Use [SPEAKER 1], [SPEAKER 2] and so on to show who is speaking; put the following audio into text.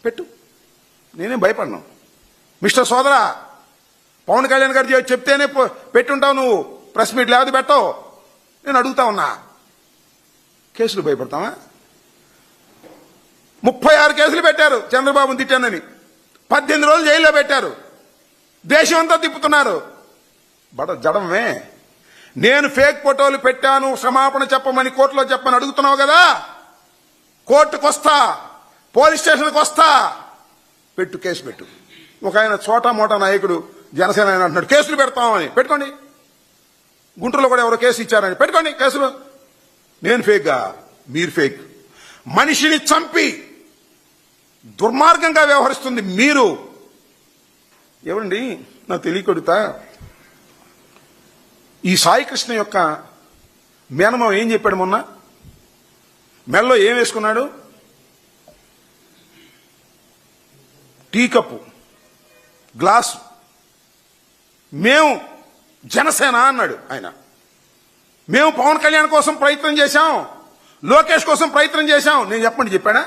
[SPEAKER 1] పెట్టు, నేనేం భయపడను. మిస్టర్ సోదరా, పవన్ కళ్యాణ్ గారు చెప్తేనే పెట్టుంటావు నువ్వు, ప్రెస్ మీట్ లేకపోతే పెట్టవు. నేను అడుగుతా ఉన్నా, కేసులు భయపడతావా? 36 కేసులు పెట్టారు చంద్రబాబుని తిట్టానని, 18 రోజులు జైల్లో పెట్టారు, దేశం అంతా తిప్పుతున్నారు. జడమే. నేను ఫేక్ ఫోటోలు పెట్టాను, క్షమాపణ చెప్పమని కోర్టులో చెప్పమని అడుగుతున్నావు కదా, కోర్టుకు వస్తా, పోలీస్ స్టేషన్కి వస్తా, పెట్టు, కేసు పెట్టు. ఒక ఆయన చోటా మోటా నాయకుడు జనసేన ఆయన అంటున్నాడు కేసులు పెడతామని, పెట్టుకోండి. గుంటూరులో కూడా ఎవరో కేసు ఇచ్చారని, పెట్టుకోండి కేసులు. నేను ఫేక్గా, మీరు ఫేక్. మనిషిని చంపి దుర్మార్గంగా వ్యవహరిస్తుంది మీరు. ఏమండి, నాకు తెలియకొడుతా, ఈ సాయికృష్ణ యొక్క మేనమామ ఏం చెప్పాడు మొన్న? మెల్లో ఏం వేసుకున్నాడు? Tea cup, glass. మేము జనసేన అన్నాడు ఆయన. మేము పవన్ కళ్యాణ్ కోసం ప్రయత్నం చేశాం, లోకేష్ కోసం ప్రయత్నం చేశాం. నేను చెప్పండి, చెప్పాడా?